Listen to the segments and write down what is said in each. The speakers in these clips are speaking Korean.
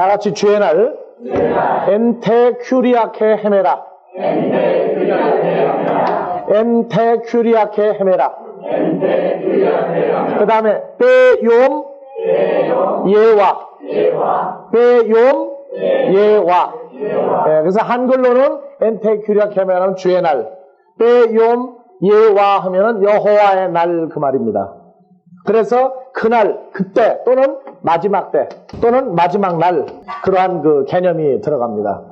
다 같이 주의 날 엔테큐리아케 헤메라. 엔테큐리아케 헤메라. 그 다음에 베욤 예와. 베욤 예와. 그래서 한글로는 엔테큐리아케 헤메라는 주의 날, 베욤 예와 하면은 여호와의 날 그 말입니다. 그래서 그날, 그때 또는 마지막 때 또는 마지막 날 그러한 그 개념이 들어갑니다.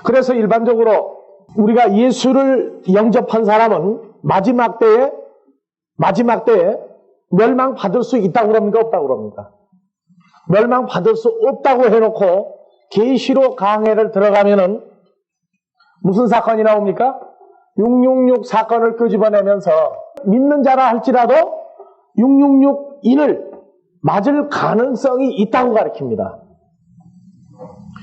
그래서 일반적으로 우리가 예수를 영접한 사람은 마지막 때에 멸망받을 수 있다고 그럽니까? 없다고 그럽니까? 멸망받을 수 없다고 해놓고 계시록 강해를 들어가면은 무슨 사건이 나옵니까? 666 사건을 끄집어내면서 믿는 자라 할지라도 666인을 맞을 가능성이 있다고 가르칩니다.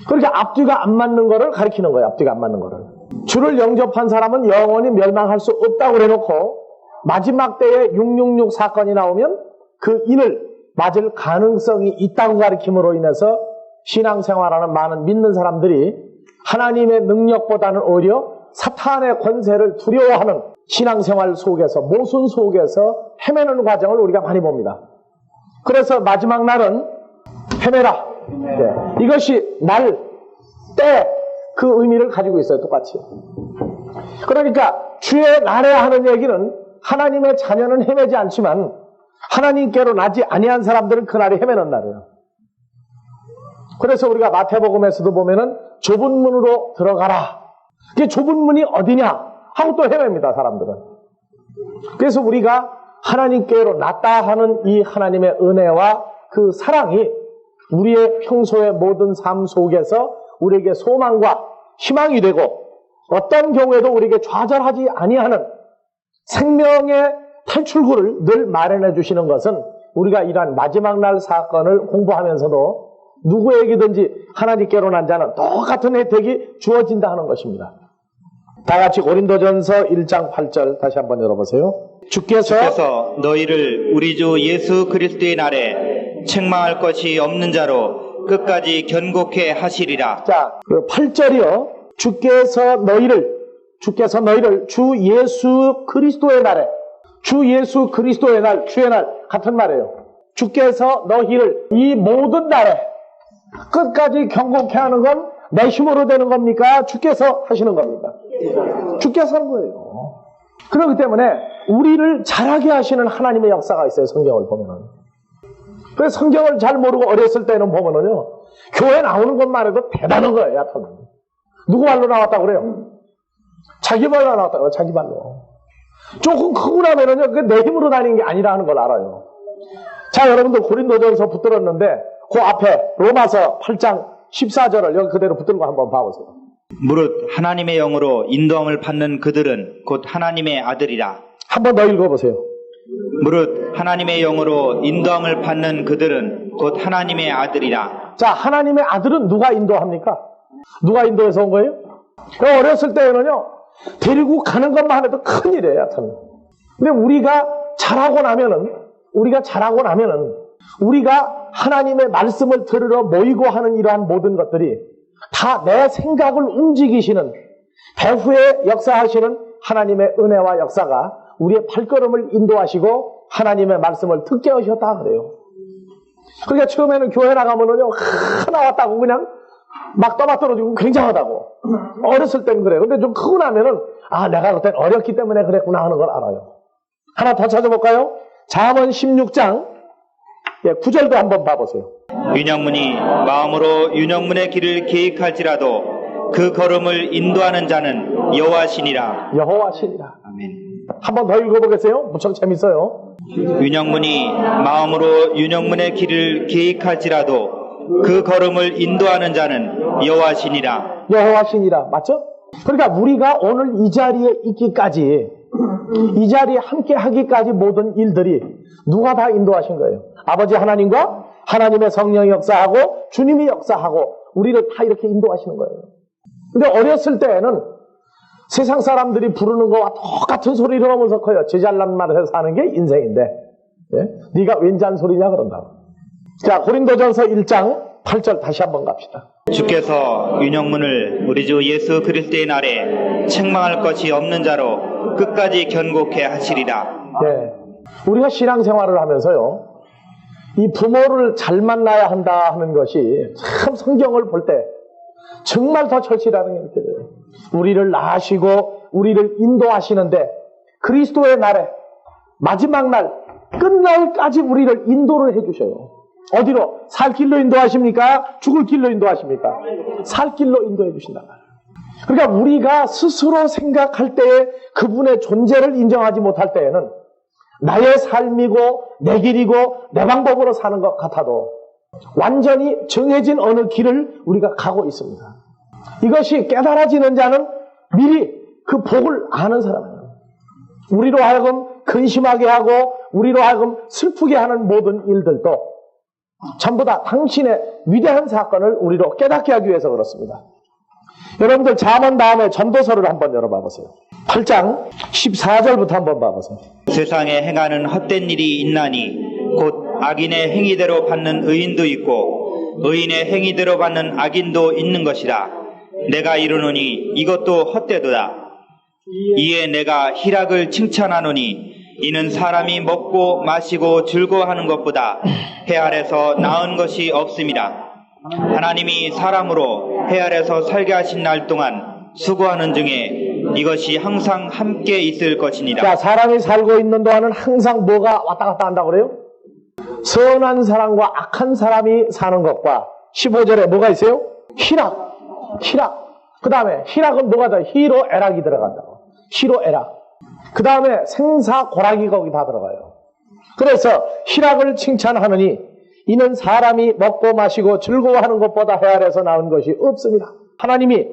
그러니까 앞뒤가 안 맞는 거를 가르치는 거예요. 앞뒤가 안 맞는 거를. 주를 영접한 사람은 영원히 멸망할 수 없다고 해놓고 마지막 때에 666 사건이 나오면 그 인을 맞을 가능성이 있다고 가르침으로 인해서 신앙생활하는 많은 믿는 사람들이 하나님의 능력보다는 오히려 사탄의 권세를 두려워하는 신앙생활 속에서, 모순 속에서 헤매는 과정을 우리가 많이 봅니다. 그래서 마지막 날은 헤매라. 네. 이것이 날, 때, 그 의미를 가지고 있어요. 똑같이. 그러니까 주의 날에 하는 얘기는 하나님의 자녀는 헤매지 않지만 하나님께로 나지 아니한 사람들은 그날이 헤매는 날이에요. 그래서 우리가 마태복음에서도 보면은 좁은 문으로 들어가라. 그게 좁은 문이 어디냐 하고 또 헤맵니다, 사람들은. 그래서 우리가 하나님께로 났다 하는 이 하나님의 은혜와 그 사랑이 우리의 평소의 모든 삶 속에서 우리에게 소망과 희망이 되고 어떤 경우에도 우리에게 좌절하지 아니하는 생명의 탈출구를 늘 마련해 주시는 것은 우리가 이러한 마지막 날 사건을 공부하면서도 누구에게든지 하나님께로 난 자는 똑같은 혜택이 주어진다 하는 것입니다. 다 같이 고린도전서 1장 8절 다시 한번 열어보세요. 주께서 너희를 우리 주 예수 그리스도의 날에 책망할 것이 없는 자로 끝까지 견고케 하시리라. 자, 그 8절이요. 주께서 너희를 주 예수 그리스도의 날에, 주 예수 그리스도의 날, 주의 날 같은 말이에요. 주께서 너희를 이 모든 날에 끝까지 경고케 하는 건 내 힘으로 되는 겁니까? 주께서 하시는 겁니까? 주께서 하는 거예요. 그렇기 때문에 우리를 잘하게 하시는 하나님의 역사가 있어요. 성경을 보면은. 그래서 성경을 잘 모르고 어렸을 때는 보면은요, 교회 나오는 것만 해도 대단한 거예요. 약간. 누구 말로 나왔다고 그래요? 자기 말로 나왔다고 그래요. 자기 말로. 조금 크고 나면은요, 그게 내 힘으로 다니는 게 아니라 하는 걸 알아요. 자, 여러분들 고린도전서 붙들었는데 그 앞에 로마서 8장 14절을 여기 그대로 붙들고 한번 봐보세요. 무릇 하나님의 영으로 인도함을 받는 그들은 곧 하나님의 아들이라. 한번 더 읽어보세요. 무릇 하나님의 영으로 인도함을 받는 그들은 곧 하나님의 아들이라. 자, 하나님의 아들은 누가 인도합니까? 누가 인도해서 온 거예요? 어렸을 때는요, 데리고 가는 것만 해도 큰일이에요. 참. 근데 우리가 자라고 나면은 우리가 하나님의 말씀을 들으러 모이고 하는 이러한 모든 것들이 다 내 생각을 움직이시는, 배후에 역사하시는 하나님의 은혜와 역사가 우리의 발걸음을 인도하시고 하나님의 말씀을 듣게 하셨다 그래요. 그러니까 처음에는 교회 나가면은요, 나왔다고 그냥 막 떠받들어지고 굉장하다고. 어렸을 땐 그래요. 근데 좀 크고 나면은, 내가 그땐 어렸기 때문에 그랬구나 하는 걸 알아요. 하나 더 찾아볼까요? 잠언 16장 9절도 한번 봐보세요. 윤영문이 마음으로 윤영문의 길을 계획할지라도 그 걸음을 인도하는 자는 여호와시니라. 여호와시니라. 아멘. 한번 더 읽어보겠어요? 무척 재밌어요. 윤영문이 마음으로 윤영문의 길을 계획할지라도 그 걸음을 인도하는 자는 여호와시니라. 여호와시니라. 맞죠? 그러니까 우리가 오늘 이 자리에 있기까지, 이 자리에 함께 하기까지 모든 일들이 누가 다 인도하신 거예요? 아버지 하나님과 하나님의 성령이 역사하고 주님이 역사하고 우리를 다 이렇게 인도하시는 거예요. 근데 어렸을 때에는 세상 사람들이 부르는 거와 똑같은 소리를 하면서 커요. 제 잘난 말을 해서 사는 게 인생인데, 네가 웬 잔소리냐 그런다고. 자, 고린도전서 1장 8절 다시 한번 갑시다. 주께서 윤영문을 우리 주 예수 그리스도의 날에 책망할 것이 없는 자로 끝까지 견고케 하시리라. 네. 우리가 신앙생활을 하면서요, 이 부모를 잘 만나야 한다 하는 것이 참 성경을 볼 때 정말 더 절실하는 게 느껴져요. 우리를 낳으시고 우리를 인도하시는데 그리스도의 날에 마지막 날 끝날까지 우리를 인도를 해주셔요. 어디로? 살 길로 인도하십니까? 죽을 길로 인도하십니까? 살 길로 인도해 주신단 말이에요. 그러니까 우리가 스스로 생각할 때에 그분의 존재를 인정하지 못할 때에는 나의 삶이고 내 길이고 내 방법으로 사는 것 같아도 완전히 정해진 어느 길을 우리가 가고 있습니다. 이것이 깨달아지는 자는 미리 그 복을 아는 사람이에요. 우리로 하여금 근심하게 하고 우리로 하여금 슬프게 하는 모든 일들도 전부 다 당신의 위대한 사건을 우리로 깨닫게 하기 위해서 그렇습니다. 여러분들 잠언 다음에 전도서를 한번 열어봐 보세요. 8장 14절부터 한번 봐보세요. 세상에 행하는 헛된 일이 있나니 곧 악인의 행위대로 받는 의인도 있고 의인의 행위대로 받는 악인도 있는 것이라. 내가 이르노니 이것도 헛되도다. 이에 내가 희락을 칭찬하노니 이는 사람이 먹고 마시고 즐거워하는 것보다 해 아래서 나은 것이 없음이라. 하나님이 사람으로 해 아래서 살게 하신 날 동안 수고하는 중에 이것이 항상 함께 있을 것이니라. 자, 사람이 살고 있는 동안은 항상 뭐가 왔다 갔다 한다고 그래요? 선한 사람과 악한 사람이 사는 것과 15절에 뭐가 있어요? 희락. 그 다음에 희락은 뭐가 더? 희로애락이 들어간다고. 희로애락. 그 다음에 생사고락이 거기 다 들어가요. 그래서 희락을 칭찬하느니 이는 사람이 먹고 마시고 즐거워하는 것보다 해 아래서 나은 것이 없습니다. 하나님이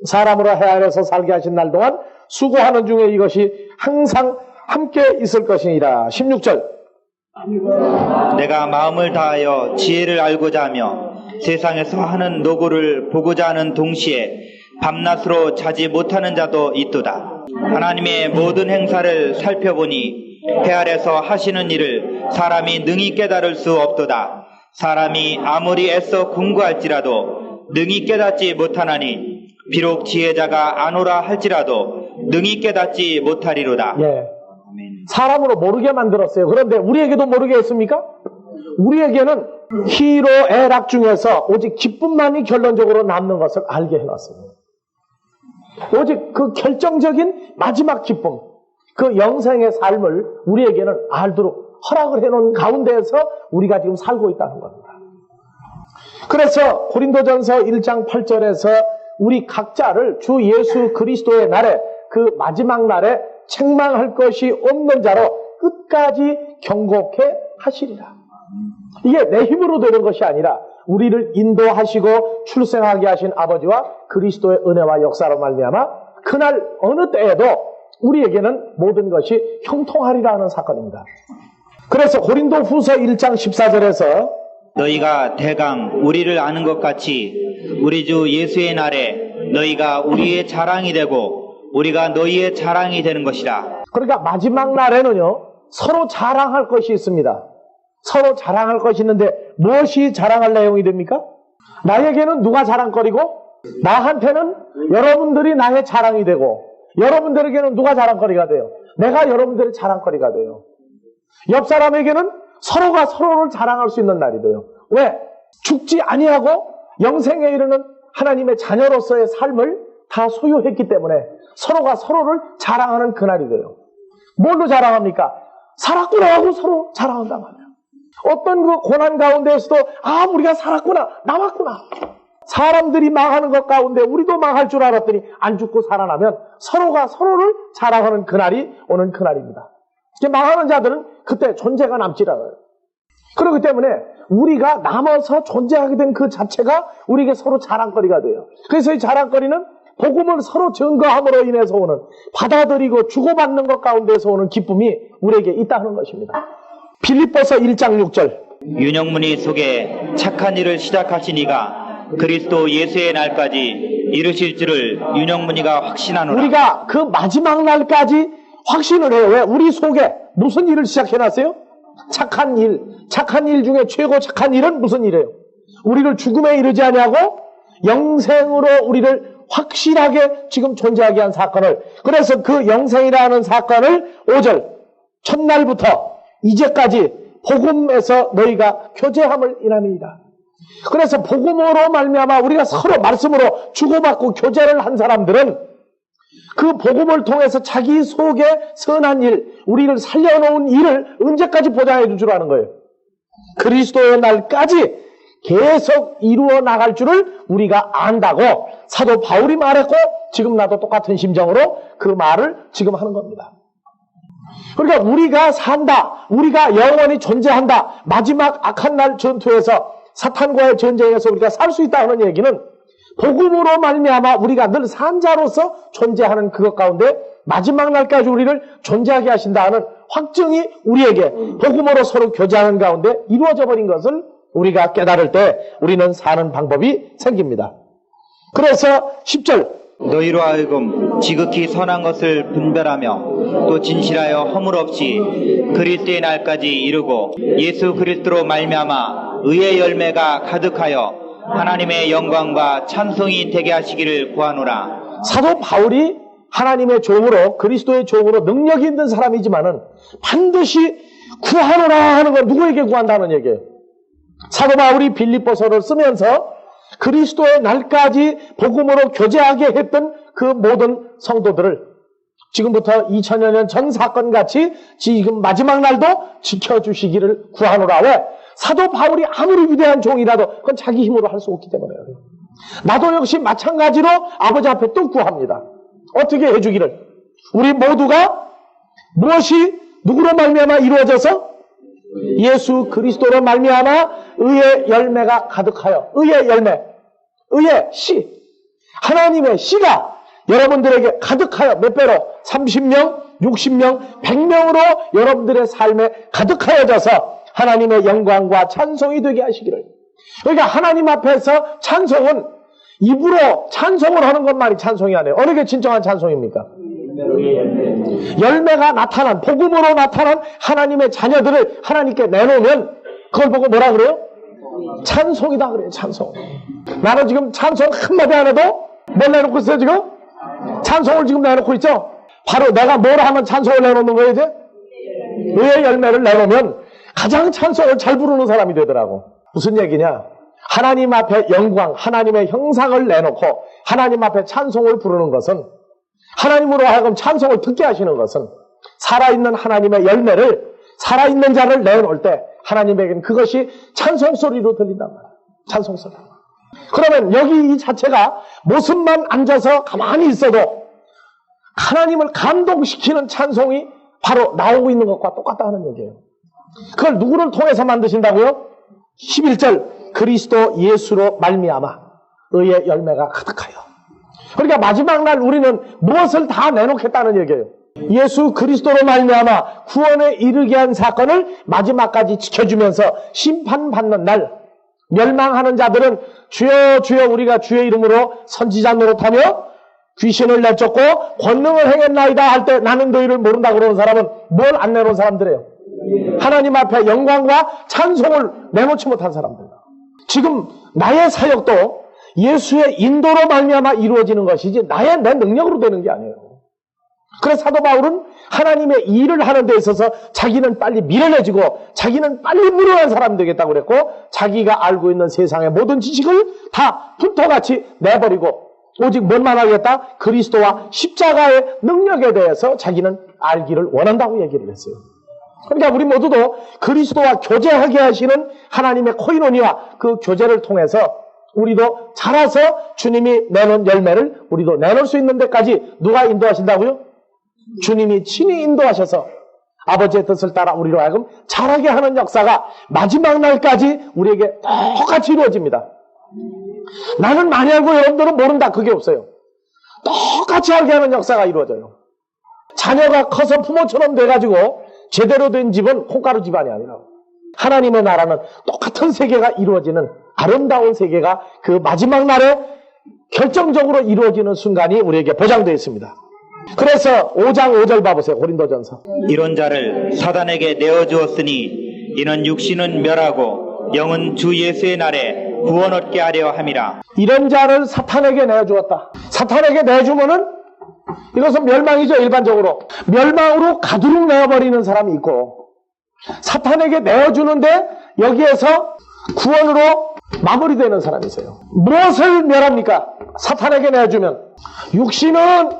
사람으로 해 아래서 살게 하신 날 동안 수고하는 중에 이것이 항상 함께 있을 것이니라. 16절. 내가 마음을 다하여 지혜를 알고자 하며 세상에서 하는 노고를 보고자 하는 동시에 밤낮으로 자지 못하는 자도 있도다. 하나님의 모든 행사를 살펴보니 해 아래서 하시는 일을 사람이 능히 깨달을 수 없도다. 사람이 아무리 애써 궁구할지라도 능히 깨닫지 못하나니 비록 지혜자가 아노라 할지라도 능히 깨닫지 못하리로다. 예. 사람으로 모르게 만들었어요. 그런데 우리에게도 모르게 했습니까? 우리에게는 희로애락 중에서 오직 기쁨만이 결론적으로 남는 것을 알게 해놨어요. 오직 그 결정적인 마지막 기쁨, 그 영생의 삶을 우리에게는 알도록 허락을 해놓은 가운데에서 우리가 지금 살고 있다는 겁니다. 그래서 고린도전서 1장 8절에서 우리 각자를 주 예수 그리스도의 날에 그 마지막 날에 책망할 것이 없는 자로 끝까지 경고케 하시리라. 이게 내 힘으로 되는 것이 아니라 우리를 인도하시고 출생하게 하신 아버지와 그리스도의 은혜와 역사로 말미암아 그날 어느 때에도 우리에게는 모든 것이 형통하리라 하는 사건입니다. 그래서 고린도 후서 1장 14절에서 너희가 대강 우리를 아는 것 같이 우리 주 예수의 날에 너희가 우리의 자랑이 되고 우리가 너희의 자랑이 되는 것이라. 그러니까 마지막 날에는요 서로 자랑할 것이 있습니다. 서로 자랑할 것이 있는데 무엇이 자랑할 내용이 됩니까? 나에게는 누가 자랑거리고 나한테는 여러분들이 나의 자랑이 되고 여러분들에게는 누가 자랑거리가 돼요? 내가 여러분들의 자랑거리가 돼요. 옆 사람에게는 서로가 서로를 자랑할 수 있는 날이 돼요. 왜? 죽지 아니하고 영생에 이르는 하나님의 자녀로서의 삶을 다 소유했기 때문에 서로가 서로를 자랑하는 그날이 돼요. 뭘로 자랑합니까? 살았구나 하고 서로 자랑한단 말이에요. 어떤 그 고난 가운데에서도 우리가 살았구나, 남았구나. 사람들이 망하는 것 가운데 우리도 망할 줄 알았더니 안 죽고 살아나면 서로가 서로를 자랑하는 그날이 오는 그날입니다. 망하는 자들은 그때 존재가 남질 않아요. 그렇기 때문에 우리가 남아서 존재하게 된 그 자체가 우리에게 서로 자랑거리가 돼요. 그래서 이 자랑거리는 복음을 서로 증거함으로 인해서 오는 받아들이고 주고받는 것 가운데서 오는 기쁨이 우리에게 있다는 것입니다. 빌립보서 1장 6절. 윤영문이 속에 착한 일을 시작하신 이가 그리스도 예수의 날까지 이르실 줄을 윤영문이가 확신하노라. 우리가 그 마지막 날까지 확신을 해요. 왜? 우리 속에 무슨 일을 시작해놨어요? 착한 일. 착한 일 중에 최고 착한 일은 무슨 일이에요? 우리를 죽음에 이르지 아니하고 영생으로 우리를 확실하게 지금 존재하게 한 사건을, 그래서 그 영생이라는 사건을 5절 첫날부터 이제까지 복음에서 너희가 교제함을 인함이니라. 그래서 복음으로 말미암아 우리가 서로 말씀으로 주고받고 교제를 한 사람들은 그 복음을 통해서 자기 속에 선한 일, 우리를 살려놓은 일을 언제까지 보장해 줄 아는 거예요. 그리스도의 날까지 계속 이루어 나갈 줄을 우리가 안다고 사도 바울이 말했고, 지금 나도 똑같은 심정으로 그 말을 지금 하는 겁니다. 그러니까 우리가 산다, 우리가 영원히 존재한다, 마지막 악한 날 전투에서 사탄과의 전쟁에서 우리가 살 수 있다는 얘기는 복음으로 말미암아 우리가 늘 산자로서 존재하는 그것 가운데 마지막 날까지 우리를 존재하게 하신다는 확증이 우리에게 복음으로 서로 교제하는 가운데 이루어져 버린 것을 우리가 깨달을 때 우리는 사는 방법이 생깁니다. 그래서 10절 너희로 하여금 지극히 선한 것을 분별하며 또 진실하여 허물 없이 그리스도의 날까지 이르고 예수 그리스도로 말미암아 의의 열매가 가득하여 하나님의 영광과 찬송이 되게 하시기를 구하노라. 사도 바울이 하나님의 종으로, 그리스도의 종으로 능력이 있는 사람이지만은 반드시 구하노라 하는 건 누구에게 구한다는 얘기예요. 사도 바울이 빌립보서를 쓰면서 그리스도의 날까지 복음으로 교제하게 했던 그 모든 성도들을 지금부터 2000여 년 전 사건같이 지금 마지막 날도 지켜주시기를 구하노라. 왜? 사도 바울이 아무리 위대한 종이라도 그건 자기 힘으로 할 수 없기 때문에요. 나도 역시 마찬가지로 아버지 앞에 또 구합니다. 어떻게 해주기를? 우리 모두가 무엇이 누구로 말미암아 이루어져서? 예수 그리스도로 말미암아 의의 열매가 가득하여, 의의 열매, 의의 씨, 하나님의 씨가 여러분들에게 가득하여 몇 배로? 30명, 60명, 100명으로 여러분들의 삶에 가득하여져서 하나님의 영광과 찬송이 되게 하시기를. 그러니까 하나님 앞에서 찬송은 입으로 찬송을 하는 것만이 찬송이 아니에요. 어느 게 진정한 찬송입니까? 열매가 나타난, 복음으로 나타난 하나님의 자녀들을 하나님께 내놓으면 그걸 보고 뭐라 그래요? 찬송이다 그래요. 찬송. 나는 지금 찬송 한마디 안 해도 뭘 내놓고 있어요 지금? 찬송을 지금 내놓고 있죠? 바로 내가 뭘 하면 찬송을 내놓는 거예요 이제? 의의 열매를 내놓으면 가장 찬송을 잘 부르는 사람이 되더라고. 무슨 얘기냐? 하나님 앞에 영광, 하나님의 형상을 내놓고 하나님 앞에 찬송을 부르는 것은, 하나님으로 하여금 찬송을 듣게 하시는 것은 살아있는 하나님의 열매를, 살아있는 자를 내놓을 때 하나님에게는 그것이 찬송 소리로 들린단 말이에요. 찬송 소리. 그러면 여기 이 자체가 모습만 앉아서 가만히 있어도 하나님을 감동시키는 찬송이 바로 나오고 있는 것과 똑같다는 얘기예요. 그걸 누구를 통해서 만드신다고요? 11절 그리스도 예수로 말미암아 의의 열매가 가득하여. 그러니까 마지막 날 우리는 무엇을 다 내놓겠다는 얘기예요. 예수 그리스도로 말미암아 구원에 이르게 한 사건을 마지막까지 지켜주면서 심판받는 날, 멸망하는 자들은 주여 주여 우리가 주의 이름으로 선지자 노릇하며 귀신을 내쫓고 권능을 행했나이다 할 때 나는 너희를 모른다 그러는 사람은 뭘 안 내놓은 사람들이에요? 하나님 앞에 영광과 찬송을 내놓지 못한 사람들. 지금 나의 사역도 예수의 인도로 말미암아 이루어지는 것이지 내 능력으로 되는 게 아니에요. 그래서 사도 바울은 하나님의 일을 하는 데 있어서 자기는 빨리 밀어내지고 자기는 빨리 무료한 사람이 되겠다고 그랬고, 자기가 알고 있는 세상의 모든 지식을 다 풀토같이 내버리고 오직 뭘만 하겠다? 그리스도와 십자가의 능력에 대해서 자기는 알기를 원한다고 얘기를 했어요. 그러니까 우리 모두도 그리스도와 교제하게 하시는 하나님의 코이노니와 그 교제를 통해서 우리도 자라서 주님이 내놓은 열매를 우리도 내놓을 수 있는 데까지 누가 인도하신다고요? 주님이 친히 인도하셔서 아버지의 뜻을 따라 우리로 하여금 자라게 하는 역사가 마지막 날까지 우리에게 똑같이 이루어집니다. 나는 많이 알고 여러분들은 모른다, 그게 없어요. 똑같이 알게 하는 역사가 이루어져요. 자녀가 커서 부모처럼 돼가지고 제대로 된 집은 콩가루 집안이 아니라 하나님의 나라는 똑같은 세계가 이루어지는 아름다운 세계가 그 마지막 날에 결정적으로 이루어지는 순간이 우리에게 보장되어 있습니다. 그래서 5장 5절 봐보세요. 고린도전서. 이런 자를 사단에게 내어주었으니 이는 육신은 멸하고 영은 주 예수의 날에 구원 얻게 하려 함이라. 이런 자를 사탄에게 내주었다. 사탄에게 내주면은 이것은 멸망이죠. 일반적으로 멸망으로 가두룩 내어버리는 사람이 있고, 사탄에게 내어주는데 여기에서 구원으로 마무리되는 사람이 있어요. 무엇을 멸합니까? 사탄에게 내주면 육신은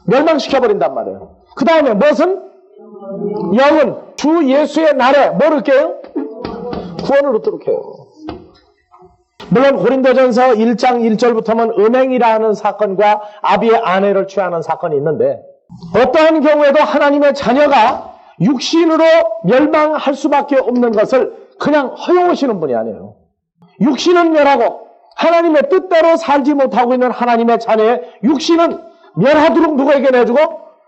멸망시켜버린단 말이에요. 그 다음에 무엇은? 영은 주 예수의 날에 뭐를 깨요? 구원을 얻도록 해요. 물론 고린도전서 1장 1절부터는 음행이라는 사건과 아비의 아내를 취하는 사건이 있는데, 어떠한 경우에도 하나님의 자녀가 육신으로 멸망할 수밖에 없는 것을 그냥 허용하시는 분이 아니에요. 육신은 멸하고 하나님의 뜻대로 살지 못하고 있는 하나님의 자녀의 육신은 멸하도록 누구에게 내주고?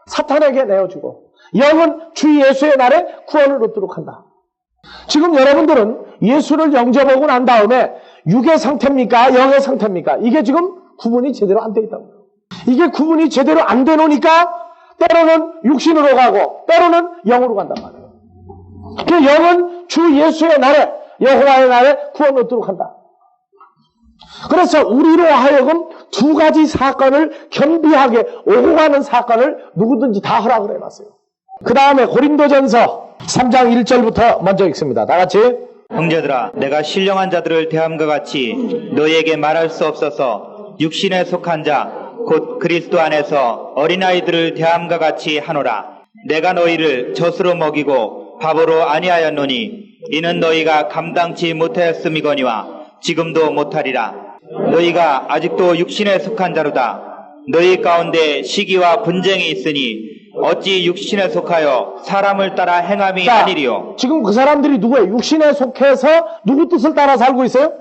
사탄에게 내어주고, 영은 주 예수의 날에 구원을 얻도록 한다. 지금 여러분들은 예수를 영접하고 난 다음에 육의 상태입니까? 영의 상태입니까? 이게 지금 구분이 제대로 안 돼 있다고요. 이게 구분이 제대로 안 돼 놓으니까 때로는 육신으로 가고 때로는 영으로 간단 말이에요. 그 영은 주 예수의 날에, 여호와의 날에 구원을 얻도록 한다. 그래서 우리로 하여금 두 가지 사건을 겸비하게 오고 가는 사건을 누구든지 다 허락을 해놨어요. 그 다음에 고린도전서 3장 1절부터 먼저 읽습니다. 다 같이. 형제들아, 내가 신령한 자들을 대함과 같이 너희에게 말할 수 없어서 육신에 속한 자 곧 그리스도 안에서 어린아이들을 대함과 같이 하노라. 내가 너희를 젖으로 먹이고 밥으로 아니하였노니 이는 너희가 감당치 못하였음이거니와 지금도 못하리라. 너희가 아직도 육신에 속한 자로다. 너희 가운데 시기와 분쟁이 있으니 어찌 육신에 속하여 사람을 따라 행함이 아니리요. 지금 그 사람들이 누구예요? 육신에 속해서 누구 뜻을 따라 살고 있어요?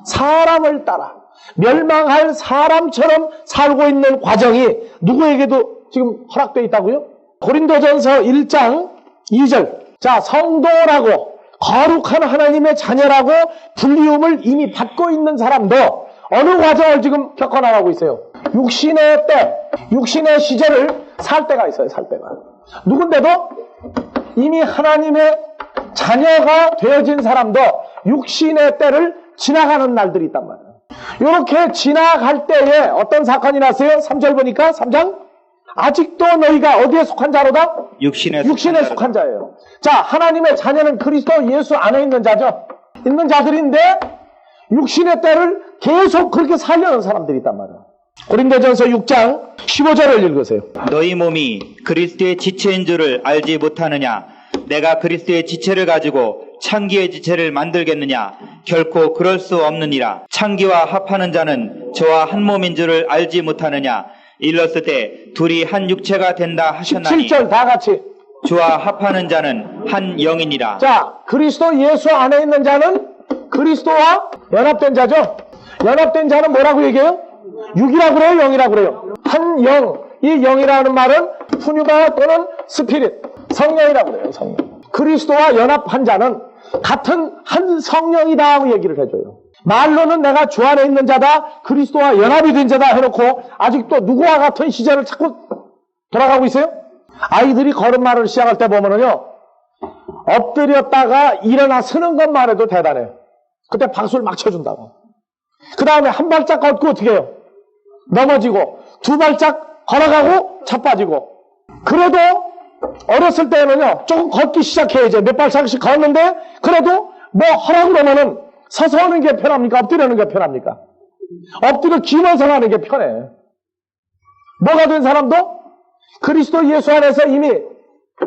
사람을 따라. 멸망할 사람처럼 살고 있는 과정이 누구에게도 지금 허락되어 있다고요? 고린도전서 1장 2절. 자, 성도라고 거룩한 하나님의 자녀라고 불리움을 이미 받고 있는 사람도 어느 과정을 지금 겪어나가고 있어요? 육신의 때, 육신의 시절을 살 때가 있어요. 살 때가. 누군데도 이미 하나님의 자녀가 되어진 사람도 육신의 때를 지나가는 날들이 있단 말이에요. 이렇게 지나갈 때에 어떤 사건이 났어요? 3절 보니까 3장 아직도 너희가 어디에 속한 자로다? 육신에 속한 자예요. 자, 하나님의 자녀는 그리스도 예수 안에 있는 자죠. 있는 자들인데 육신의 때를 계속 그렇게 살려는 사람들이 있단 말이에요. 고린도전서 6장 15절을 읽으세요. 너희 몸이 그리스도의 지체인 줄을 알지 못하느냐? 내가 그리스도의 지체를 가지고 창기의 지체를 만들겠느냐? 결코 그럴 수 없느니라. 창기와 합하는 자는 저와 한 몸인 줄을 알지 못하느냐? 일렀을 때 둘이 한 육체가 된다 하셨나니 17절 다 같이. 주와 합하는 자는 한 영이니라. 자, 그리스도 예수 안에 있는 자는 그리스도와 연합된 자죠. 연합된 자는 뭐라고 얘기해요? 육이라고 그래요? 영이라고 그래요? 한 영. 이 영이라는 말은 푸뉴마 또는 스피릿, 성령이라고 그래요. 성령. 그리스도와 연합한 자는 같은 한 성령이다 하고 얘기를 해줘요. 말로는 내가 주 안에 있는 자다, 그리스도와 연합이 된 자다 해놓고 아직도 누구와 같은 시절을 자꾸 돌아가고 있어요? 아이들이 걸음마를 시작할 때 보면은요, 엎드렸다가 일어나 서는 것만 해도 대단해요. 그때 박수를 막 쳐준다고. 그 다음에 한 발짝 걷고 어떻게 해요? 넘어지고, 두 발짝 걸어가고 자빠지고. 그래도 어렸을 때는요, 조금 걷기 시작해요. 이제 몇 발짝씩 걷는데, 그래도 뭐 하라고 그러면은 서서 하는 게 편합니까? 엎드리는 게 편합니까? 엎드려 기면서 하는 게 편해. 뭐가 된 사람도 그리스도 예수 안에서 이미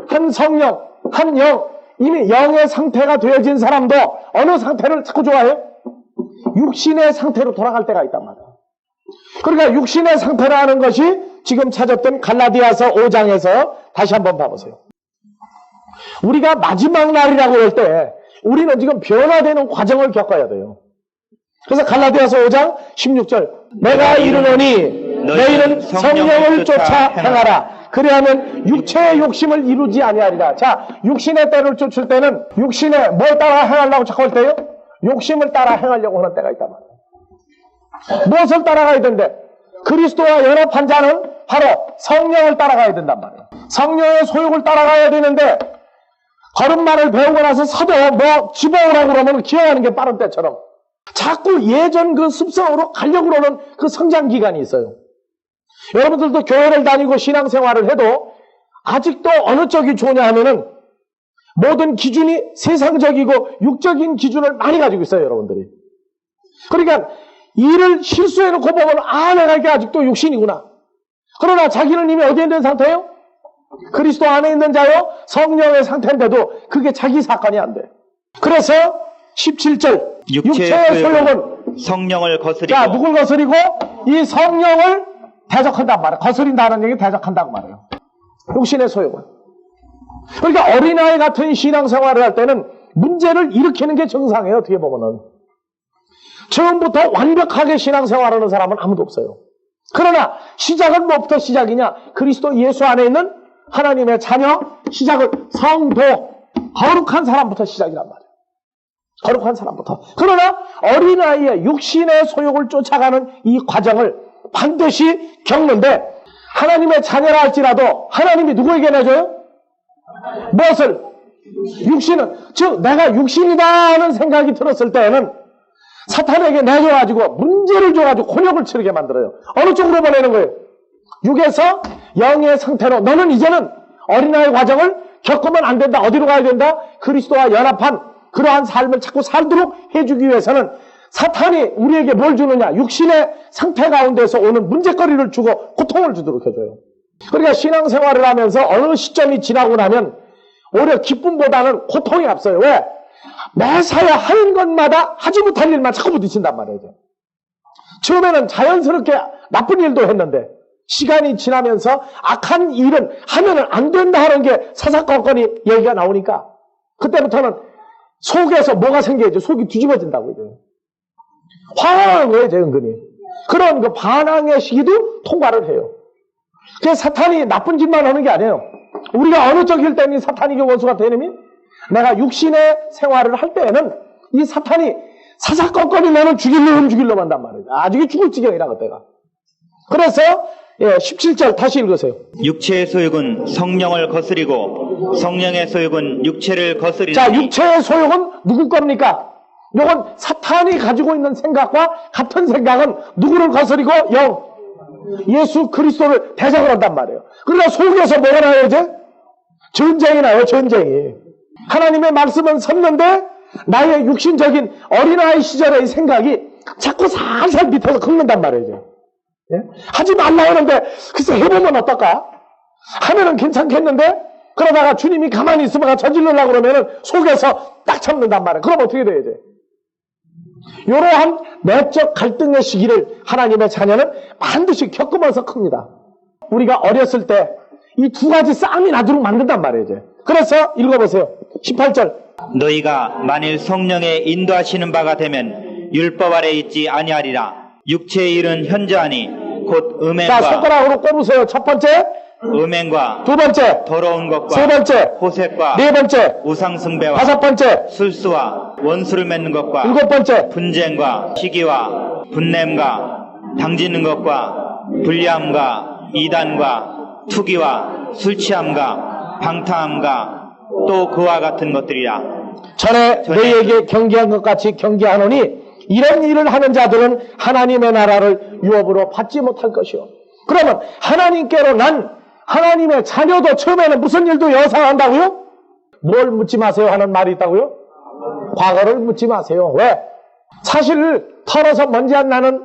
한 성령, 한 영, 이미 영의 상태가 되어진 사람도 어느 상태를 자꾸 좋아해요? 육신의 상태로 돌아갈 때가 있단 말이에요. 그러니까 육신의 상태라는 것이 지금 찾았던 갈라디아서 5장에서 다시 한번 봐보세요. 우리가 마지막 날이라고 할 때 우리는 지금 변화되는 과정을 겪어야 돼요. 그래서 갈라디아서 5장 16절 내가 이르노니 너희는 성령을 쫓아 행하라. 그래야면 육체의 욕심을 이루지 아니하리라. 자, 육신의 때를 쫓을 때는 육신의 뭘 따라 행하려고 자꾸 할 때요? 욕심을 따라 행하려고 하는 때가 있단 말이에요. 무엇을 따라가야 된대? 그리스도와 연합한 자는 바로 성령을 따라가야 된단 말이에요. 성령의 소욕을 따라가야 되는데 걸음마를 배우고 나서 서도 뭐 집어오라고 그러면 기어가는 게 빠른 때처럼 자꾸 예전 그 습성으로 가려고 그러는 그 성장 기간이 있어요. 여러분들도 교회를 다니고 신앙생활을 해도 아직도 어느 쪽이 좋냐 하면은 모든 기준이 세상적이고 육적인 기준을 많이 가지고 있어요, 여러분들이. 그러니까 일을 실수해놓고 보면 내가 이게 아직도 육신이구나. 그러나 자기는 이미 어디에 있는 상태예요? 그리스도 안에 있는 자요, 성령의 상태인데도 그게 자기 사건이 안 돼. 그래서 17절 육체의 소욕은 성령을 거스리고. 자, 누굴 거스리고? 이 성령을 대적한단 말이에요. 거스린다는 얘기 대적한다고 말해요. 육신의 소욕은. 그러니까 어린아이 같은 신앙생활을 할 때는 문제를 일으키는 게 정상이에요. 어떻게 보면은. 처음부터 완벽하게 신앙생활하는 사람은 아무도 없어요. 그러나 시작은 뭐부터 시작이냐? 그리스도 예수 안에 있는 하나님의 자녀, 시작은 성도, 거룩한 사람부터 시작이란 말이에요. 거룩한 사람부터. 그러나 어린아이의 육신의 소욕을 쫓아가는 이 과정을 반드시 겪는데, 하나님의 자녀라 할지라도 하나님이 누구에게 내줘요? 무엇을? 육신은. 즉 내가 육신이다 하는 생각이 들었을 때에는 사탄에게 내줘가지고 문제를 줘가지고 곤욕을 치르게 만들어요. 어느 쪽으로 보내는 거예요? 육에서 영의 상태로. 너는 이제는 어린아이 과정을 겪으면 안 된다. 어디로 가야 된다? 그리스도와 연합한 그러한 삶을 자꾸 살도록 해주기 위해서는 사탄이 우리에게 뭘 주느냐? 육신의 상태 가운데서 오는 문제거리를 주고 고통을 주도록 해줘요. 그러니까 신앙생활을 하면서 어느 시점이 지나고 나면 오히려 기쁨보다는 고통이 앞서요. 왜? 매사에 하는 것마다 하지 못할 일만 자꾸 부딪힌단 말이에요. 처음에는 자연스럽게 나쁜 일도 했는데 시간이 지나면서 악한 일은 하면은 안 된다 하는 게 사사건건이 얘기가 나오니까 그때부터는 속에서 뭐가 생겨야죠. 속이 뒤집어진다고 이래요. 화나는 거예요, 제 은근히. 그런 그 반항의 시기도 통과를 해요. 그래서 사탄이 나쁜 짓만 하는 게 아니에요. 우리가 어느 쪽일 때는 사탄이 원수가 되느니 내가 육신의 생활을 할 때에는 이 사탄이 사사건건이 너는 죽일려면 한단 말이에요. 아주 죽을 지경이라 그때가. 그래서 17절 다시 읽으세요. 육체의 소욕은 성령을 거스리고 성령의 소욕은 육체를 거스리니. 자, 육체의 소욕은 누구 겁니까? 이건 사탄이 가지고 있는 생각과 같은 생각은 누구를 거스리고? 예수 그리스도를 대적을 한단 말이에요. 그러니까 속에서 뭐가 나요 이제? 전쟁이 나요. 전쟁이. 하나님의 말씀은 섰는데 나의 육신적인 어린아이 시절의 생각이 자꾸 살살 밑에서 긁는단 말이에요 이제. 예? 하지 말라 하는데 글쎄 해보면 어떨까? 하면은 괜찮겠는데 그러다가 주님이 가만히 있으면 저질러려고 그러면은 속에서 딱 참는단 말이에요. 그럼 어떻게 돼야 돼? 이러한 내적 갈등의 시기를 하나님의 자녀는 반드시 겪으면서 큽니다. 우리가 어렸을 때 이 두 가지 싸움이 나도록 만든단 말이에요 이제. 그래서 읽어보세요. 18절. 너희가 만일 성령의 인도하시는 바가 되면 율법 아래 있지 아니하리라. 육체의 일은 현저하니 곧 자, 음행과. 손가락으로 꼽으세요. 첫 번째, 음행과 두 번째, 더러운 것과 세 번째, 호색과 네 번째, 우상숭배와 다섯 번째, 술수와 원수를 맺는 것과 일곱 번째. 분쟁과 시기와 분냄과 당짓는 것과 불리함과 이단과 투기와 술취함과 방탕함과 또 그와 같은 것들이라. 전에 너희에게 경계한 것 같이 경계하노니 이런 일을 하는 자들은 하나님의 나라를 유업으로 받지 못할 것이요. 그러면 하나님께로 난 하나님의 자녀도 처음에는 무슨 일도 여상한다고요? 뭘 묻지 마세요 하는 말이 있다고요? 과거를 묻지 마세요. 왜? 사실 털어서 먼지 안 나는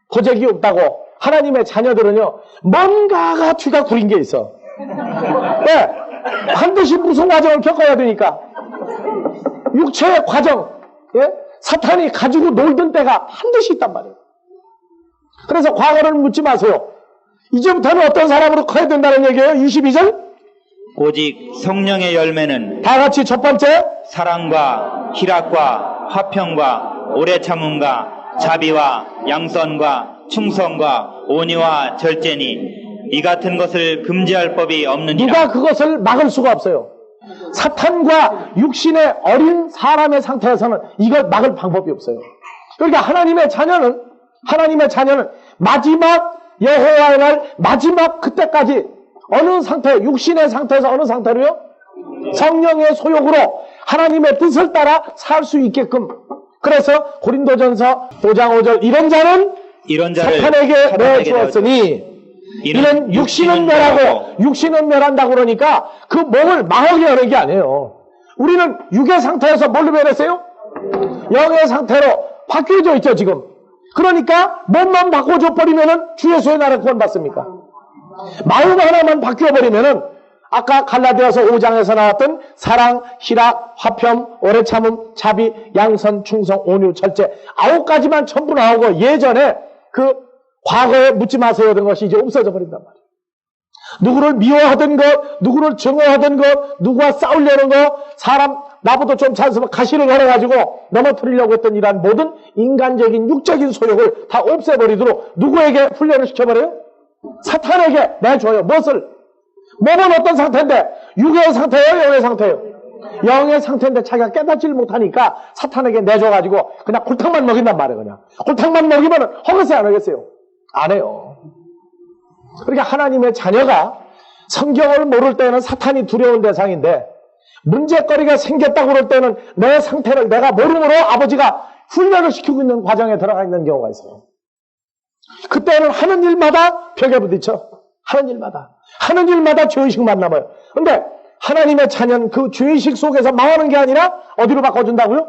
고적이 없다고. 하나님의 자녀들은요 뭔가가 뒤가 구린 게 있어. 왜? 반드시 무슨 과정을 겪어야 되니까. 육체의 과정, 예? 사탄이 가지고 놀던 때가 반드시 있단 말이에요. 그래서 과거를 묻지 마세요. 이제부터는 어떤 사람으로 커야 된다는 얘기예요. 22절. 오직 성령의 열매는 다 같이 첫 번째, 사랑과 희락과 화평과 오래 참음과 자비와 양선과 충성과 온유와 절제니 이 같은 것을 금지할 법이 없느니라. 누가 그것을 막을 수가 없어요. 사탄과 육신의 어린 사람의 상태에서는 이걸 막을 방법이 없어요. 그러니까 하나님의 자녀는 마지막 여호와의 날 마지막 그때까지 어느 상태, 육신의 상태에서 어느 상태로요? 성령의 소욕으로 하나님의 뜻을 따라 살 수 있게끔 그래서 고린도전서 5장 5절 이런 자는 이런 자를 사탄에게 내주었으니 이는 육신은 멸하고 육신은 멸한다고 그러니까 그 몸을 망하게 하는 게 아니에요. 우리는 육의 상태에서 뭘로 변했어요? 영의 상태로 바뀌어져 있죠 지금. 그러니까 몸만 바꿔줘 버리면은 주 예수의 나라 구원 받습니까? 마음 하나만 바뀌어버리면은 아까 갈라디아서 5장에서 나왔던 사랑, 희락, 화평, 오래 참음, 자비, 양선, 충성, 온유, 절제 9가지만 전부 나오고 예전에 그 과거에 묻지 마세요 된 것이 이제 없어져 버린단 말이에요. 누구를 미워하던 것, 누구를 증오하던 것, 누구와 싸우려는 것, 사람 나보다 좀 잘했으면 가시를 걸어가지고 넘어뜨리려고 했던 이러한 모든 인간적인 육적인 소욕을 다 없애버리도록 누구에게 훈련을 시켜버려요? 사탄에게 내줘요. 무엇을? 몸은 어떤 상태인데? 육의 상태예요? 영의 상태예요? 영의 상태인데 자기가 깨닫지를 못하니까 사탄에게 내줘가지고 그냥 골탕만 먹인단 말이에요. 그냥 골탕만 먹이면 허가세 안 하겠어요? 안 해요. 그러니까 하나님의 자녀가 성경을 모를 때는 사탄이 두려운 대상인데 문제거리가 생겼다고 그럴 때는 내 상태를 내가 모름으로 아버지가 훈련을 시키고 있는 과정에 들어가 있는 경우가 있어요. 그때는 하는 일마다 벽에 부딪혀. 하는 일마다 죄의식 만나봐요. 근데 하나님의 자녀는 그 죄의식 속에서 망하는 게 아니라 어디로 바꿔준다고요?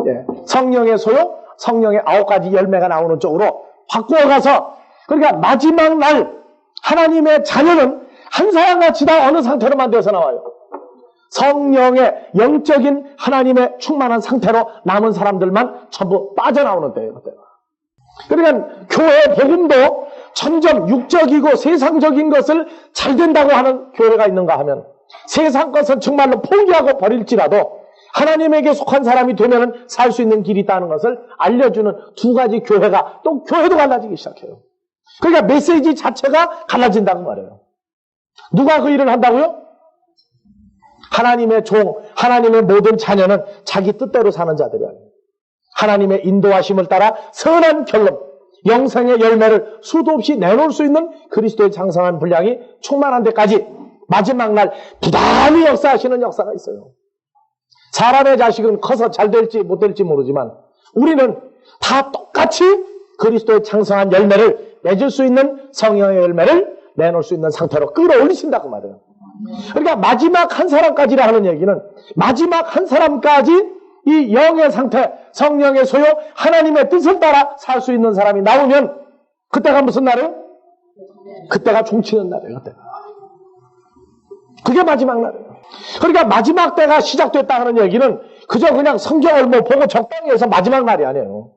예. 성령의 소요, 성령의 9가지 열매가 나오는 쪽으로 바꾸어가서 그러니까 마지막 날 하나님의 자녀는 한 사람같이 다 어느 상태로 만들어서 나와요? 성령의 영적인 하나님의 충만한 상태로 남은 사람들만 전부 빠져나오는 때예요. 그때가. 그러니까 교회 복음도 점점 육적이고 세상적인 것을 잘 된다고 하는 교회가 있는가 하면 세상 것은 정말로 포기하고 버릴지라도 하나님에게 속한 사람이 되면 살 수 있는 길이 있다는 것을 알려주는 2가지 교회가 또 교회도 갈라지기 시작해요. 그러니까 메시지 자체가 갈라진다고 말해요. 누가 그 일을 한다고요? 하나님의 종, 하나님의 모든 자녀는 자기 뜻대로 사는 자들이 아니에요. 하나님의 인도하심을 따라 선한 결론, 영생의 열매를 수도 없이 내놓을 수 있는 그리스도의 장성한 분량이 충만한 데까지 마지막 날 부단히 역사하시는 역사가 있어요. 사람의 자식은 커서 잘 될지 못 될지 모르지만 우리는 다 똑같이 그리스도의 장성한 열매를 맺을 수 있는 성령의 열매를 내놓을 수 있는 상태로 끌어올리신다고 말해요. 그러니까 마지막 한 사람까지라 하는 얘기는 마지막 한 사람까지 이 영의 상태, 성령의 소요, 하나님의 뜻을 따라 살 수 있는 사람이 나오면 그때가 무슨 날이에요? 그때가 종치는 날이에요. 그때가. 그게 마지막 날이에요. 그러니까 마지막 때가 시작됐다 하는 얘기는 그저 그냥 성경을 보고 적당히 해서 마지막 날이 아니에요.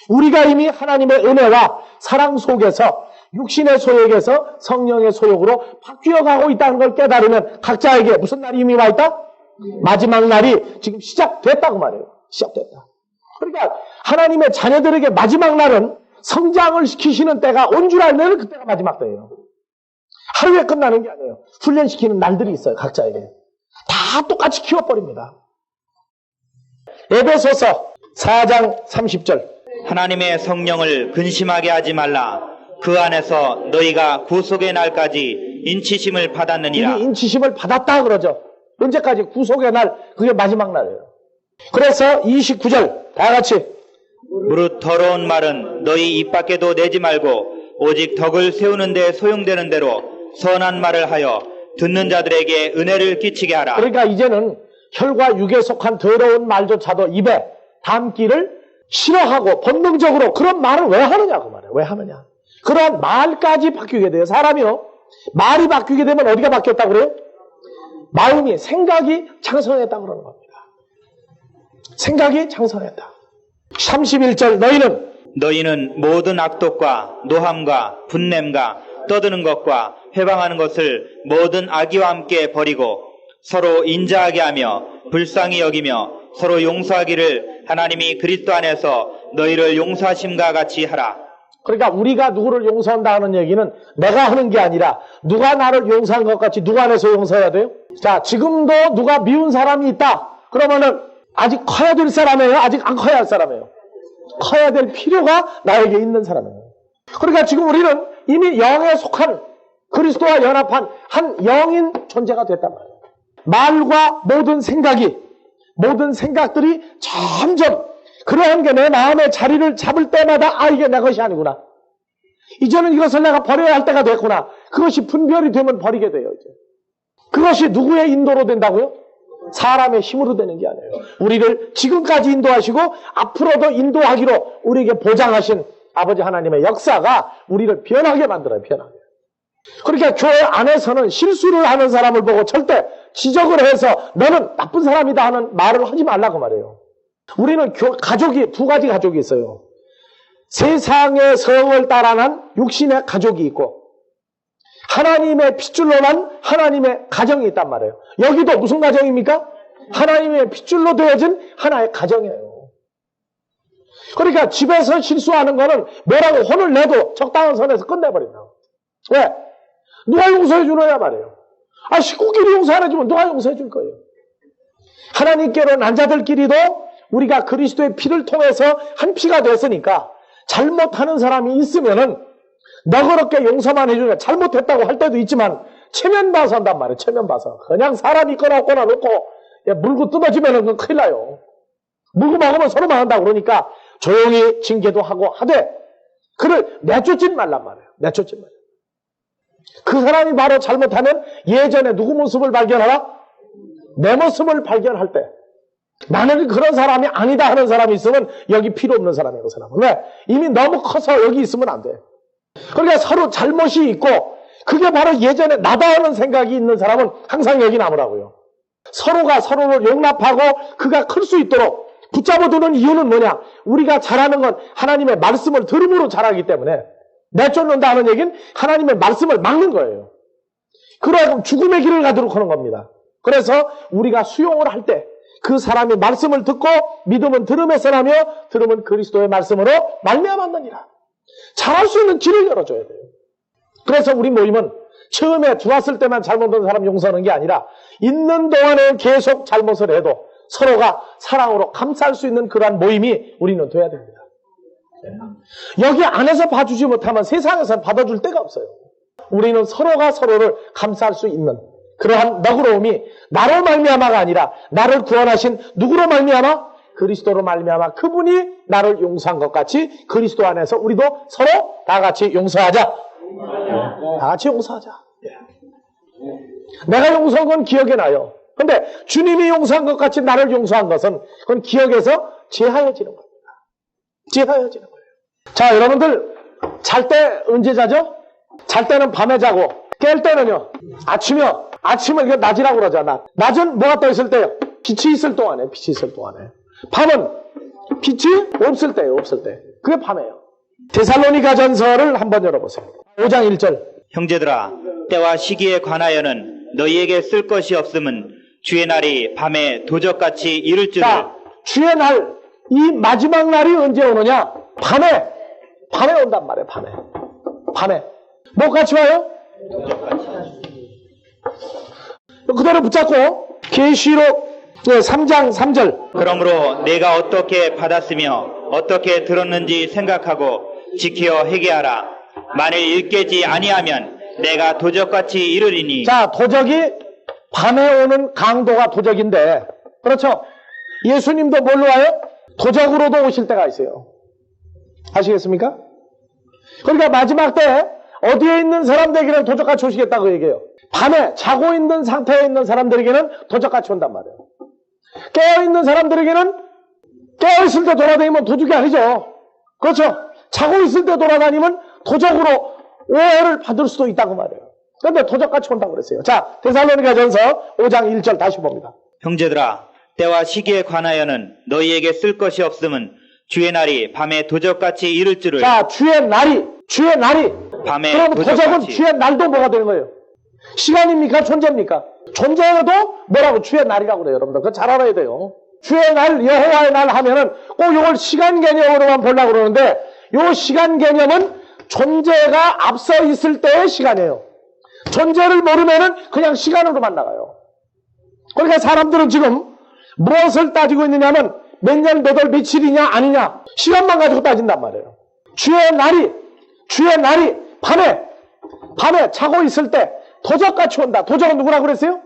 우리가 이미 하나님의 은혜와 사랑 속에서 육신의 소욕에서 성령의 소욕으로 바뀌어가고 있다는 걸 깨달으면 각자에게 무슨 날이 이미 와 있다? 마지막 날이 지금 시작됐다고 말해요. 시작됐다. 그러니까 하나님의 자녀들에게 마지막 날은 성장을 시키시는 때가 온 줄 알면 그때가 마지막 때예요. 하루에 끝나는 게 아니에요. 훈련시키는 날들이 있어요. 각자에게. 다 똑같이 키워버립니다. 에베소서 4장 30절 하나님의 성령을 근심하게 하지 말라. 그 안에서 너희가 구속의 날까지 인치심을 받았느니라. 이미 인치심을 받았다 그러죠. 언제까지? 구속의 날, 그게 마지막 날이에요. 그래서 29절 다 같이 무릇 더러운 말은 너희 입 밖에도 내지 말고 오직 덕을 세우는 데 소용되는 대로 선한 말을 하여 듣는 자들에게 은혜를 끼치게 하라. 그러니까 이제는 혈과 육에 속한 더러운 말조차도 입에 담기를 싫어하고 본능적으로 그런 말을 왜 하느냐고 말해요. 왜 하느냐. 그러한 말까지 바뀌게 돼요. 사람이요. 말이 바뀌게 되면 어디가 바뀌었다고 그래요? 마음이, 생각이 창성했다고 그러는 겁니다. 생각이 창성했다. 31절 너희는 모든 악독과 노함과 분냄과 떠드는 것과 회방하는 것을 모든 악의와 함께 버리고 서로 인자하게 하며 불쌍히 여기며 서로 용서하기를 하나님이 그리스도 안에서 너희를 용서하심과 같이 하라. 그러니까 우리가 누구를 용서한다 하는 얘기는 내가 하는 게 아니라 누가 나를 용서한 것 같이 누구 안에서 용서해야 돼요? 자, 지금도 누가 미운 사람이 있다. 그러면은 아직 커야 될 사람이에요? 아직 안 커야 할 사람이에요? 커야 될 필요가 나에게 있는 사람이에요. 그러니까 지금 우리는 이미 영에 속한 그리스도와 연합한 한 영인 존재가 됐단 말이에요. 말과 모든 생각들이 점점 그러한 게 내 마음의 자리를 잡을 때마다 아 이게 내 것이 아니구나. 이제는 이것을 내가 버려야 할 때가 됐구나. 그것이 분별이 되면 버리게 돼요. 이제. 그것이 누구의 인도로 된다고요? 사람의 힘으로 되는 게 아니에요. 우리를 지금까지 인도하시고 앞으로도 인도하기로 우리에게 보장하신 아버지 하나님의 역사가 우리를 변하게 만들어요. 변하게. 그러니까 교회 안에서는 실수를 하는 사람을 보고 절대 지적을 해서 너는 나쁜 사람이다 하는 말을 하지 말라고 말해요. 우리는 가족이 두 가지 가족이 있어요. 세상의 성을 따라난 육신의 가족이 있고 하나님의 핏줄로 난 하나님의 가정이 있단 말이에요. 여기도 무슨 가정입니까? 하나님의 핏줄로 되어진 하나의 가정이에요. 그러니까 집에서 실수하는 거는 뭐라고 혼을 내도 적당한 선에서 끝내버린다. 왜? 누가 용서해 주느냐 말이에요. 아, 식구끼리 용서 안 해주면 누가 용서해 줄 거예요. 하나님께로 난 자들끼리도 우리가 그리스도의 피를 통해서 한 피가 됐으니까 잘못하는 사람이 있으면은 너그럽게 용서만 해주면 잘못했다고 할 때도 있지만 체면 봐서 한단 말이에요. 체면 봐서. 그냥 사람 있거나 없거나 놓고 물고 뜯어지면은 그건 큰일 나요. 물고 먹으면 서로 망한다고 그러니까 조용히 징계도 하고 하되 그를 내쫓진 말란 말이에요. 내쫓진 말이에요. 그 사람이 바로 잘못하면 예전에 누구 모습을 발견하라? 내 모습을 발견할 때 나는 그런 사람이 아니다 하는 사람이 있으면 여기 필요 없는 사람이에요. 그 사람은. 왜? 이미 너무 커서 여기 있으면 안 돼. 그러니까 서로 잘못이 있고 그게 바로 예전에 나다 하는 생각이 있는 사람은 항상 여기 남으라고요. 서로가 서로를 용납하고 그가 클 수 있도록 붙잡아두는 이유는 뭐냐? 우리가 잘하는 건 하나님의 말씀을 들음으로 잘하기 때문에 내쫓는다 하는 얘기는 하나님의 말씀을 막는 거예요. 그러면 죽음의 길을 가도록 하는 겁니다. 그래서 우리가 수용을 할 때 그 사람이 말씀을 듣고 믿음은 들음에서 나며 들음은 그리스도의 말씀으로 말미암았느니라. 잘할 수 있는 길을 열어줘야 돼요. 그래서 우리 모임은 처음에 들어왔을 때만 잘못한 사람 용서하는 게 아니라 있는 동안에 계속 잘못을 해도 서로가 사랑으로 감싸할 수 있는 그러한 모임이 우리는 돼야 됩니다. 여기 안에서 봐주지 못하면 세상에서 받아줄 데가 없어요. 우리는 서로가 서로를 감싸할 수 있는 그러한 너그러움이 나로 말미암아가 아니라 나를 구원하신 누구로 말미암아? 그리스도로 말미암아 그분이 나를 용서한 것 같이 그리스도 안에서 우리도 서로 다 같이 용서하자. 다 같이 용서하자. 내가 용서한 건 기억에 나요. 근데 주님이 용서한 것 같이 나를 용서한 것은 그건 기억에서 제하여지는 겁니다. 제하여지는 거예요. 자, 여러분들 잘 때 언제 자죠? 잘 때는 밤에 자고 깰 때는요 아침이요. 아침은 이거 낮이라고 그러잖아. 낮은 뭐가 떠 있을 때요? 빛이 있을 동안에. 빛이 있을 동안에. 밤은 빛이 없을 때예요. 없을 때. 그게 밤이에요. 데살로니가 전서를 한번 열어보세요. 5장 1절. 형제들아 때와 시기에 관하여는 너희에게 쓸 것이 없음은 주의 날이 밤에 도적같이 이를 줄을. 자, 주의 날, 이 마지막 날이 언제 오느냐? 밤에 온단 말이에요. 밤에. 뭐같이 와요? 그대로 붙잡고 계시록 3장 3절. 그러므로 내가 어떻게 받았으며 어떻게 들었는지 생각하고 지켜 회개하라. 만일 일깨지 아니하면 내가 도적같이 이르리니. 자, 도적이 밤에 오는 강도가 도적인데 그렇죠? 예수님도 뭘로 와요? 도적으로도 오실 때가 있어요. 아시겠습니까? 그러니까 마지막 때 어디에 있는 사람들에게는 도적같이 오시겠다고 얘기해요. 밤에 자고 있는 상태에 있는 사람들에게는 도적같이 온단 말이에요. 깨어있는 사람들에게는 깨어있을 때 돌아다니면 도둑이 아니죠. 그렇죠? 자고 있을 때 돌아다니면 도적으로 오해를 받을 수도 있다고 말이에요. 그런데 도적같이 온다고 그랬어요. 자, 데살로니가전서 5장 1절 다시 봅니다. 형제들아 때와 시기에 관하여는 너희에게 쓸 것이 없음은 주의 날이 밤에 도적같이 이를 줄을. 자, 주의 날이 밤에 그럼 도적은 도적같이. 주의 날도 뭐가 되는 거예요? 시간입니까? 존재입니까? 존재여도 뭐라고 주의 날이라고 그래요. 여러분들 그거 잘 알아야 돼요. 주의 날, 여호와의 날 하면은 꼭 이걸 시간 개념으로만 보려고 그러는데 이 시간 개념은 존재가 앞서 있을 때의 시간이에요. 존재를 모르면은 그냥 시간으로만 나가요. 그러니까 사람들은 지금 무엇을 따지고 있느냐면 몇 년, 몇 월, 며칠이냐 아니냐 시간만 가지고 따진단 말이에요. 주의 날이 밤에 자고 있을 때 도적같이 온다. 도적은 누구라고 그랬어요?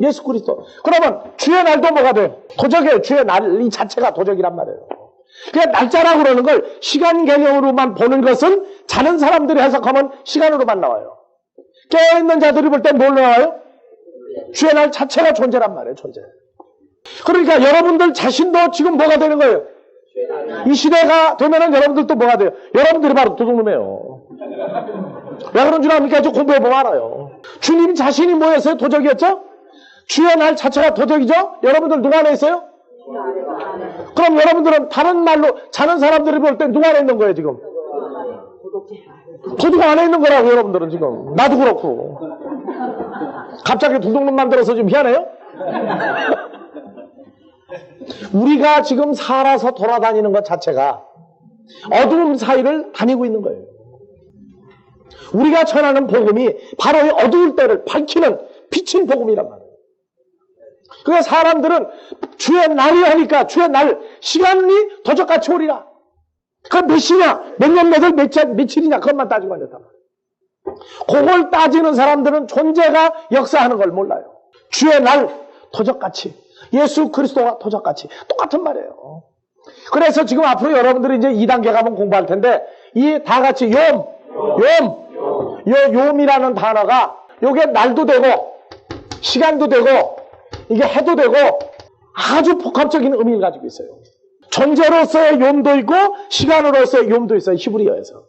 예수 그리스도. 그러면 주의 날도 뭐가 돼요? 도적이에요. 주의 날 이 자체가 도적이란 말이에요. 그냥 날짜라고 그러는 걸 시간 개념으로만 보는 것은 자는 사람들이 해석하면 시간으로만 나와요. 깨어있는 자들이 볼 땐 뭘 나와요? 주의 날 자체가 존재란 말이에요, 존재. 그러니까 여러분들 자신도 지금 뭐가 되는 거예요? 이 시대가 되면은 여러분들도 뭐가 돼요? 여러분들이 바로 도둑놈이에요. 왜 그런 줄 압니까? 저 공부해보면 알아요. 주님 자신이 뭐였어요? 도적이었죠? 주의 날 자체가 도적이죠? 여러분들 누가 안에 있어요? 그럼 여러분들은 다른 말로 자는 사람들이 볼 때 누가 안에 있는 거예요, 지금? 도둑 안에 있는 거라고, 여러분들은 지금. 나도 그렇고. 갑자기 도둑놈 만들어서 좀 희한해요? 우리가 지금 살아서 돌아다니는 것 자체가 어두움 사이를 다니고 있는 거예요. 우리가 전하는 복음이 바로 이 어두울 때를 밝히는 빛인 복음이란 말이에요. 그래서 사람들은 주의 날이 하니까 주의 날, 시간이 도적같이 오리라. 그건 몇 시냐, 몇 년, 몇 월, 며칠이냐, 그것만 따지고 앉았단 말이에요. 그걸 따지는 사람들은 존재가 역사하는 걸 몰라요. 주의 날, 도적같이. 예수 그리스도가 도적같이. 똑같은 말이에요. 그래서 지금 앞으로 여러분들이 이제 2단계 가면 공부할 텐데, 이 다 같이 요음이라는 단어가, 요게 날도 되고, 시간도 되고, 이게 해도 되고, 아주 복합적인 의미를 가지고 있어요. 존재로서의 요음도 있고, 시간으로서의 요음도 있어요, 히브리어에서.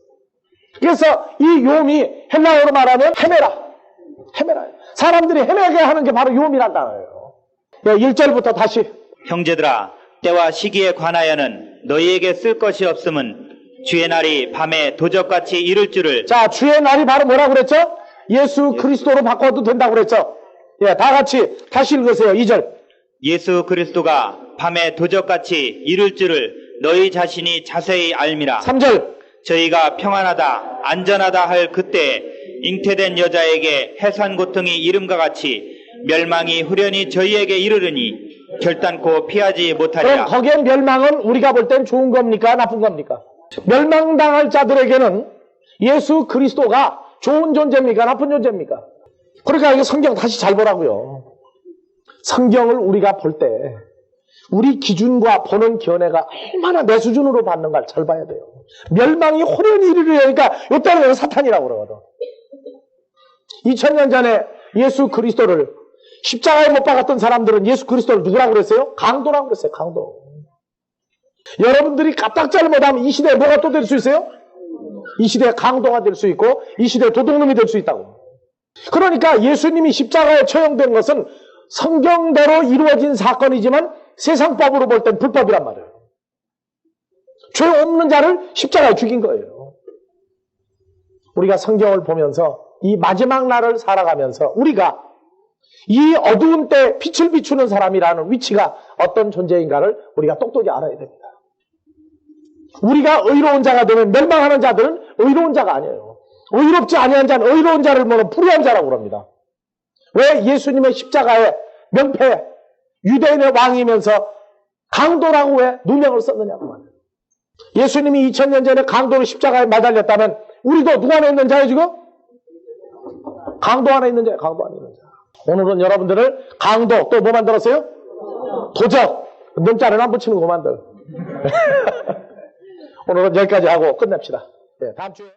그래서 이 요음이 헬라어로 말하면 헤메라예요. 사람들이 헤매게 하는 게 바로 요음이란 단어예요. 1절부터 다시. 형제들아, 때와 시기에 관하여는 너희에게 쓸 것이 없음은 주의 날이 밤에 도적같이 이를 줄을. 자, 주의 날이 바로 뭐라고 그랬죠? 예수 그리스도로 바꿔도 된다고 그랬죠? 다 같이 다시 읽으세요. 2절. 예수 그리스도가 밤에 도적같이 이를 줄을 너희 자신이 자세히 알미라. 3절. 저희가 평안하다 안전하다 할 그때 잉태된 여자에게 해산 고통이 이름과 같이 멸망이 후련히 저희에게 이르르니 결단코 피하지 못하리라. 그럼 거기에 멸망은 우리가 볼 땐 좋은 겁니까? 나쁜 겁니까? 멸망당할 자들에게는 예수 그리스도가 좋은 존재입니까? 나쁜 존재입니까? 그러니까 이거 성경 다시 잘 보라고요. 성경을 우리가 볼 때 우리 기준과 보는 견해가 얼마나 내 수준으로 받는가 잘 봐야 돼요. 멸망이 호련히 이르려니까 이때는 사탄이라고 그러거든. 2000년 전에 예수 그리스도를 십자가에 못 박았던 사람들은 예수 그리스도를 누구라고 그랬어요? 강도라고 그랬어요. 강도. 여러분들이 까딱잘 못하면 이 시대에 뭐가 또 될 수 있어요? 이 시대에 강도가 될 수 있고 이 시대에 도둑놈이 될 수 있다고. 그러니까 예수님이 십자가에 처형된 것은 성경대로 이루어진 사건이지만 세상법으로 볼 땐 불법이란 말이에요. 죄 없는 자를 십자가에 죽인 거예요. 우리가 성경을 보면서 이 마지막 날을 살아가면서 우리가 이 어두운 때 빛을 비추는 사람이라는 위치가 어떤 존재인가를 우리가 똑똑히 알아야 됩니다. 우리가 의로운 자가 되면 멸망하는 자들은 의로운 자가 아니에요. 의롭지 아니한 자는 의로운 자를 모르는 불의한 자라고 합니다. 왜? 예수님의 십자가에 명패, 유대인의 왕이면서 강도라고 왜 누명을 썼느냐고 말이에요. 예수님이 2000년 전에 강도로 십자가에 매달렸다면 우리도 누가 안에 있는 자예요 지금? 강도 안에 있는 자예요. 강도 안에 있는 자. 오늘은 여러분들을 강도 또 뭐 만들었어요? 도적. 명자를 안 붙이는 거 만들. 오늘은 여기까지 하고 끝냅시다. 다음 주에.